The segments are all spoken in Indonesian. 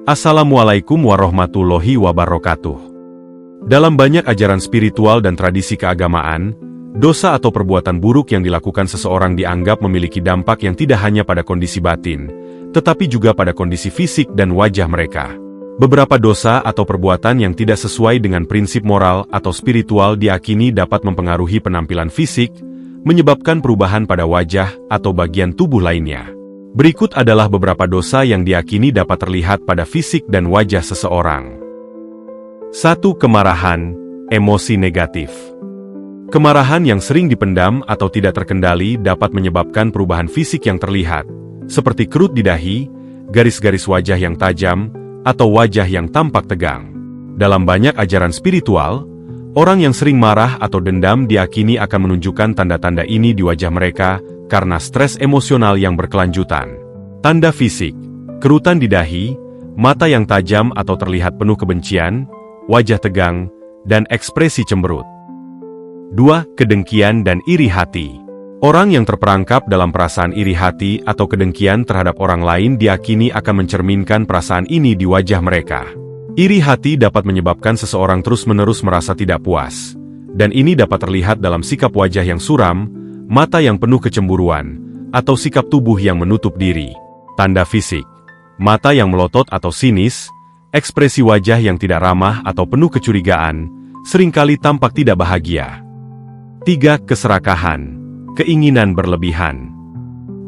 Assalamualaikum warahmatullahi wabarakatuh. Dalam banyak ajaran spiritual dan tradisi keagamaan, dosa atau perbuatan buruk yang dilakukan seseorang dianggap memiliki dampak yang tidak hanya pada kondisi batin, tetapi juga pada kondisi fisik dan wajah mereka. Beberapa dosa atau perbuatan yang tidak sesuai dengan prinsip moral atau spiritual diyakini dapat mempengaruhi penampilan fisik, menyebabkan perubahan pada wajah atau bagian tubuh lainnya. Berikut adalah beberapa dosa yang diyakini dapat terlihat pada fisik dan wajah seseorang. 1. Kemarahan, emosi negatif. Kemarahan yang sering dipendam atau tidak terkendali dapat menyebabkan perubahan fisik yang terlihat, seperti kerut di dahi, garis-garis wajah yang tajam, atau wajah yang tampak tegang. Dalam banyak ajaran spiritual, orang yang sering marah atau dendam diyakini akan menunjukkan tanda-tanda ini di wajah mereka karena stres emosional yang berkelanjutan. Tanda fisik, kerutan di dahi, mata yang tajam atau terlihat penuh kebencian, wajah tegang, dan ekspresi cemberut. 2. Kedengkian dan iri hati. Orang yang terperangkap dalam perasaan iri hati atau kedengkian terhadap orang lain diyakini akan mencerminkan perasaan ini di wajah mereka. Iri hati dapat menyebabkan seseorang terus-menerus merasa tidak puas, dan ini dapat terlihat dalam sikap wajah yang suram, mata yang penuh kecemburuan, atau sikap tubuh yang menutup diri. Tanda fisik, mata yang melotot atau sinis, ekspresi wajah yang tidak ramah atau penuh kecurigaan, seringkali tampak tidak bahagia. 3. Keserakahan, keinginan berlebihan.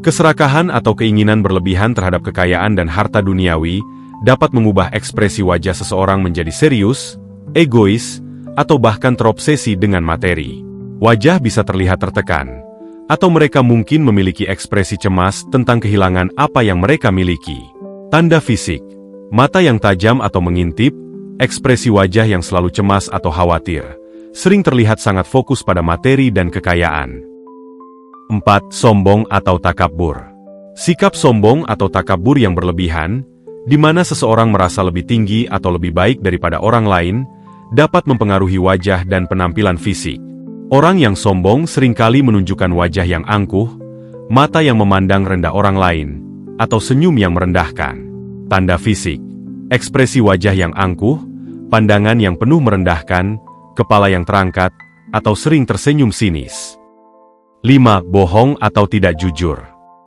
Keserakahan atau keinginan berlebihan terhadap kekayaan dan harta duniawi dapat mengubah ekspresi wajah seseorang menjadi serius, egois, atau bahkan terobsesi dengan materi. Wajah bisa terlihat tertekan, atau mereka mungkin memiliki ekspresi cemas tentang kehilangan apa yang mereka miliki. Tanda fisik, mata yang tajam atau mengintip, ekspresi wajah yang selalu cemas atau khawatir, sering terlihat sangat fokus pada materi dan kekayaan. 4. Sombong atau takabur. Sikap sombong atau takabur yang berlebihan, di mana seseorang merasa lebih tinggi atau lebih baik daripada orang lain, dapat mempengaruhi wajah dan penampilan fisik. Orang yang sombong seringkali menunjukkan wajah yang angkuh, mata yang memandang rendah orang lain, atau senyum yang merendahkan. Tanda fisik, ekspresi wajah yang angkuh, pandangan yang penuh merendahkan, kepala yang terangkat, atau sering tersenyum sinis. 5. Bohong atau tidak jujur.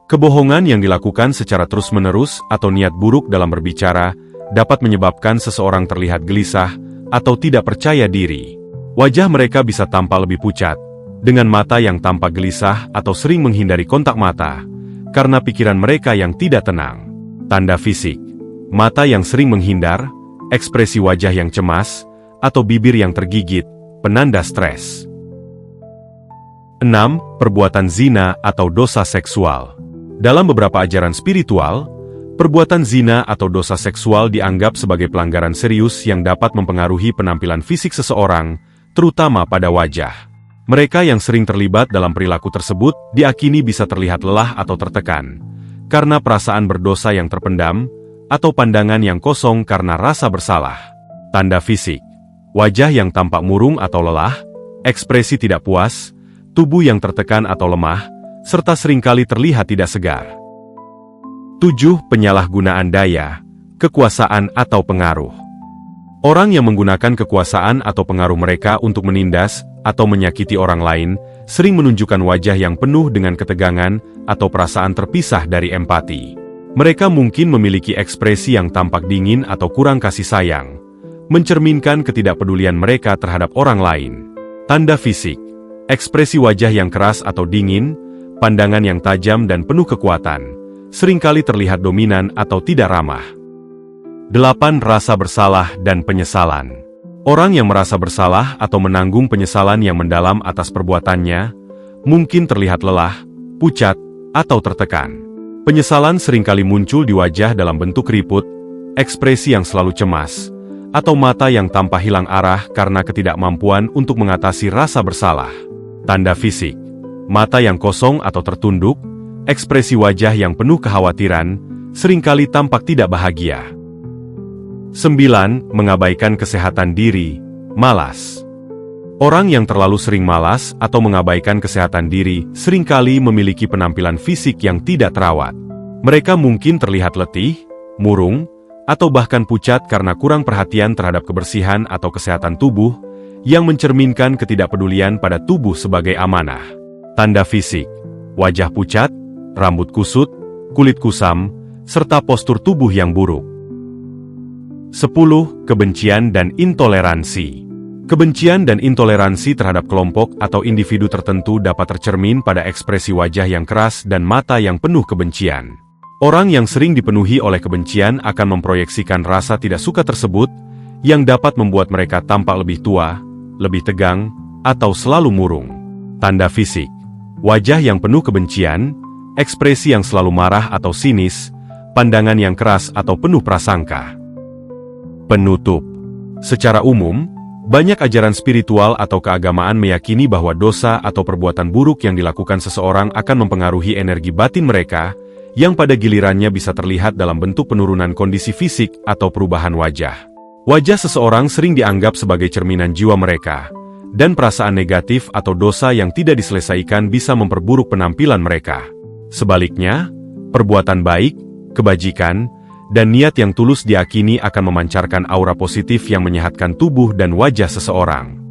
Kebohongan yang dilakukan secara terus-menerus atau niat buruk dalam berbicara dapat menyebabkan seseorang terlihat gelisah atau tidak percaya diri. Wajah mereka bisa tampak lebih pucat, dengan mata yang tampak gelisah atau sering menghindari kontak mata, karena pikiran mereka yang tidak tenang. Tanda fisik, mata yang sering menghindar, ekspresi wajah yang cemas, atau bibir yang tergigit, penanda stres. 6. Perbuatan zina atau dosa seksual. Dalam beberapa ajaran spiritual, perbuatan zina atau dosa seksual dianggap sebagai pelanggaran serius yang dapat mempengaruhi penampilan fisik seseorang, terutama pada wajah. Mereka yang sering terlibat dalam perilaku tersebut diakini bisa terlihat lelah atau tertekan, karena perasaan berdosa yang terpendam, atau pandangan yang kosong karena rasa bersalah. Tanda fisik, wajah yang tampak murung atau lelah, ekspresi tidak puas, tubuh yang tertekan atau lemah, serta seringkali terlihat tidak segar. 7. Penyalahgunaan daya, kekuasaan atau pengaruh. Orang yang menggunakan kekuasaan atau pengaruh mereka untuk menindas atau menyakiti orang lain, sering menunjukkan wajah yang penuh dengan ketegangan atau perasaan terpisah dari empati. Mereka mungkin memiliki ekspresi yang tampak dingin atau kurang kasih sayang, mencerminkan ketidakpedulian mereka terhadap orang lain. Tanda fisik, ekspresi wajah yang keras atau dingin, pandangan yang tajam dan penuh kekuatan, seringkali terlihat dominan atau tidak ramah. 8. Rasa bersalah dan penyesalan. Orang yang merasa bersalah atau menanggung penyesalan yang mendalam atas perbuatannya, mungkin terlihat lelah, pucat, atau tertekan. Penyesalan seringkali muncul di wajah dalam bentuk keriput, ekspresi yang selalu cemas, atau mata yang tampak hilang arah karena ketidakmampuan untuk mengatasi rasa bersalah. Tanda fisik, mata yang kosong atau tertunduk, ekspresi wajah yang penuh kekhawatiran, seringkali tampak tidak bahagia. 9. Mengabaikan kesehatan diri, malas. Orang yang terlalu sering malas atau mengabaikan kesehatan diri seringkali memiliki penampilan fisik yang tidak terawat. Mereka mungkin terlihat letih, murung, atau bahkan pucat karena kurang perhatian terhadap kebersihan atau kesehatan tubuh, yang mencerminkan ketidakpedulian pada tubuh sebagai amanah. Tanda fisik: wajah pucat, rambut kusut, kulit kusam, serta postur tubuh yang buruk. 10. Kebencian dan intoleransi. Kebencian dan intoleransi terhadap kelompok atau individu tertentu dapat tercermin pada ekspresi wajah yang keras dan mata yang penuh kebencian. Orang yang sering dipenuhi oleh kebencian akan memproyeksikan rasa tidak suka tersebut, yang dapat membuat mereka tampak lebih tua, lebih tegang, atau selalu murung. Tanda fisik: wajah yang penuh kebencian, ekspresi yang selalu marah atau sinis, pandangan yang keras atau penuh prasangka. Penutup. Secara umum, banyak ajaran spiritual atau keagamaan meyakini bahwa dosa atau perbuatan buruk yang dilakukan seseorang akan mempengaruhi energi batin mereka, yang pada gilirannya bisa terlihat dalam bentuk penurunan kondisi fisik atau perubahan wajah. Wajah seseorang sering dianggap sebagai cerminan jiwa mereka, dan perasaan negatif atau dosa yang tidak diselesaikan bisa memperburuk penampilan mereka. Sebaliknya, perbuatan baik, kebajikan, dan niat yang tulus diyakini akan memancarkan aura positif yang menyehatkan tubuh dan wajah seseorang.